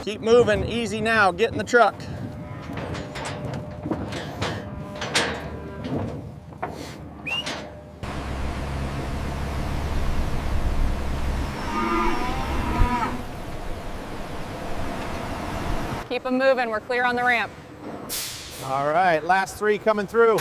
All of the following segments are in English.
Keep moving, easy now, get in the truck. Keep them moving, we're clear on the ramp. All right, last 3 coming through.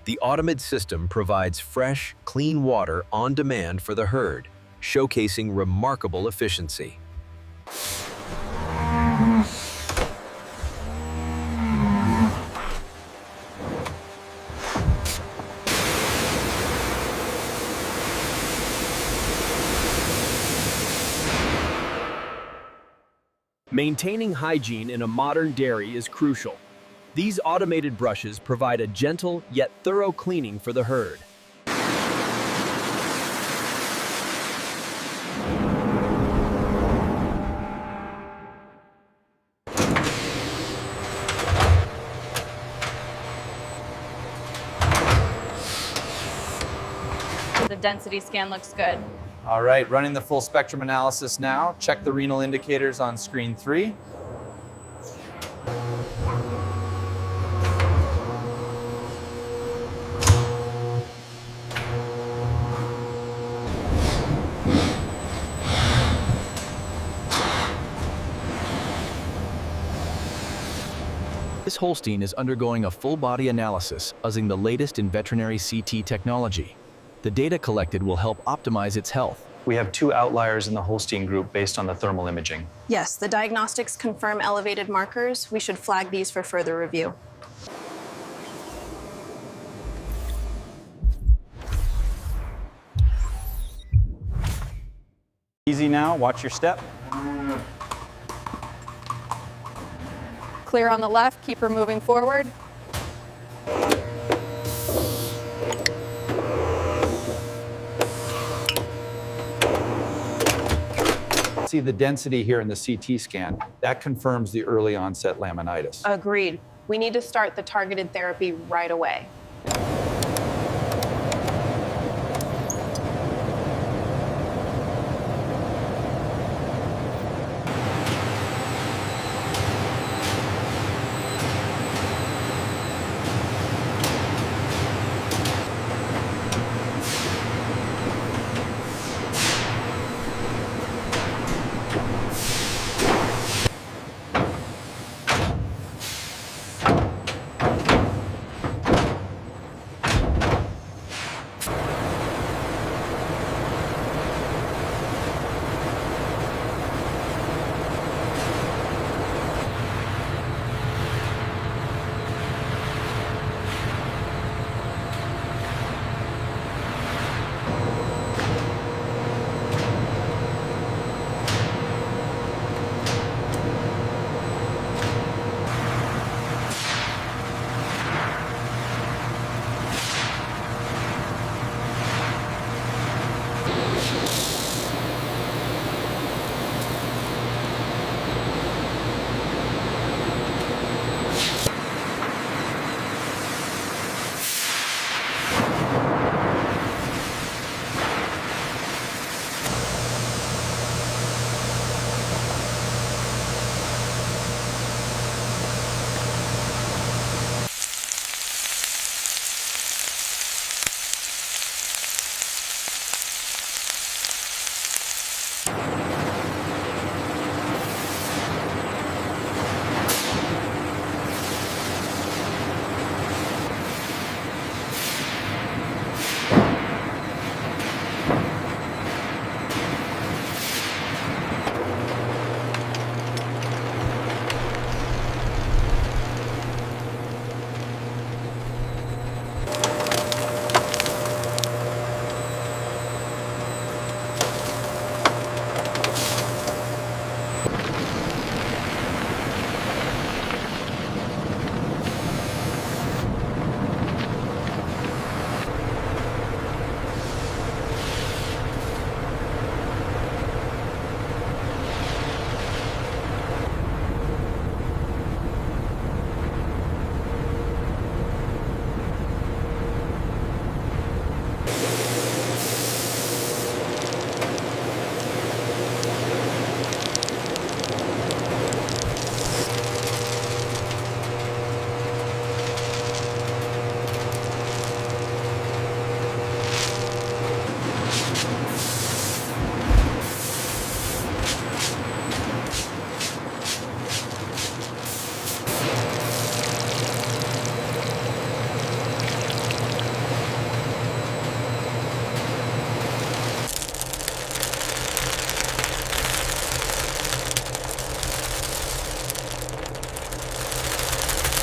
The automated system provides fresh, clean water on demand for the herd, showcasing remarkable efficiency. Maintaining hygiene in a modern dairy is crucial. These automated brushes provide a gentle yet thorough cleaning for the herd. The density scan looks good. All right, running the full spectrum analysis now. Check the renal indicators on screen 3. This Holstein is undergoing a full-body analysis using the latest in veterinary CT technology. The data collected will help optimize its health. We have 2 outliers in the Holstein group based on the thermal imaging. Yes, the diagnostics confirm elevated markers. We should flag these for further review. Easy now, watch your step. Clear on the left, keep her moving forward. See the density here in the CT scan. That confirms the early onset laminitis. Agreed. We need to start the targeted therapy right away.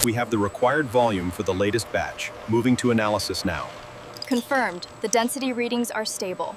We have the required volume for the latest batch. Moving to analysis now. Confirmed. The density readings are stable.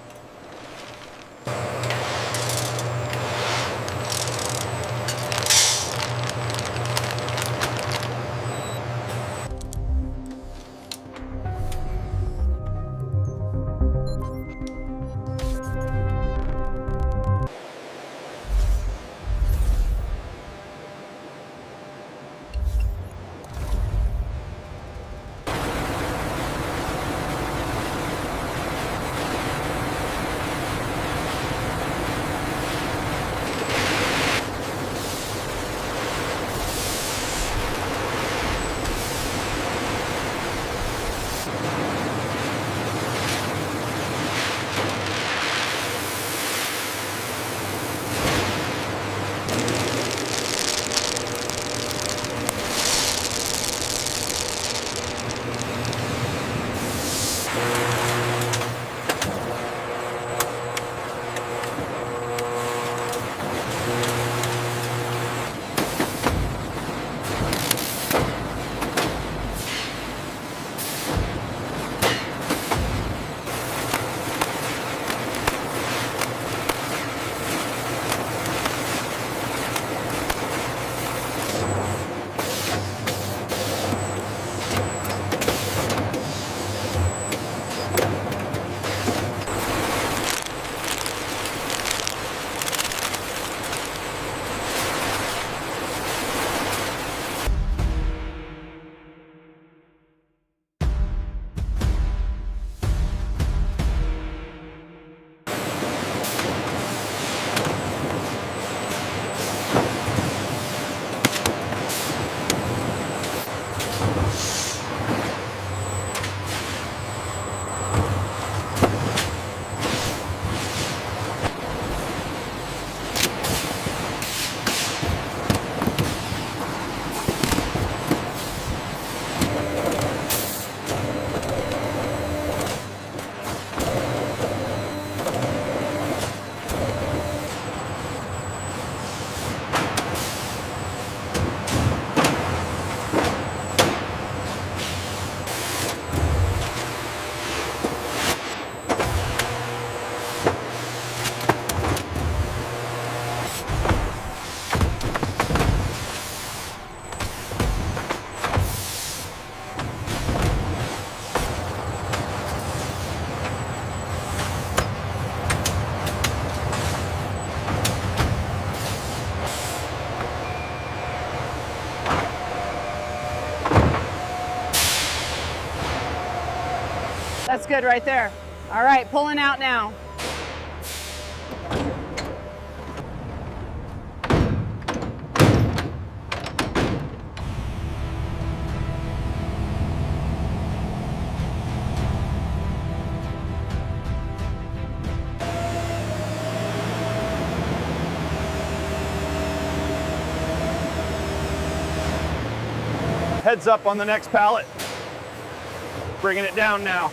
That's good right there. All right, pulling out now. Heads up on the next pallet. Bringing it down now.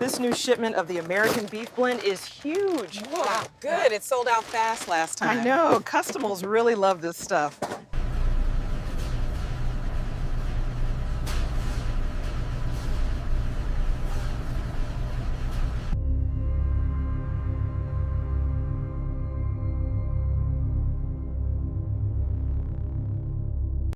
This new shipment of the American beef blend is huge. Wow, good. It sold out fast last time. I know. Customers really love this stuff.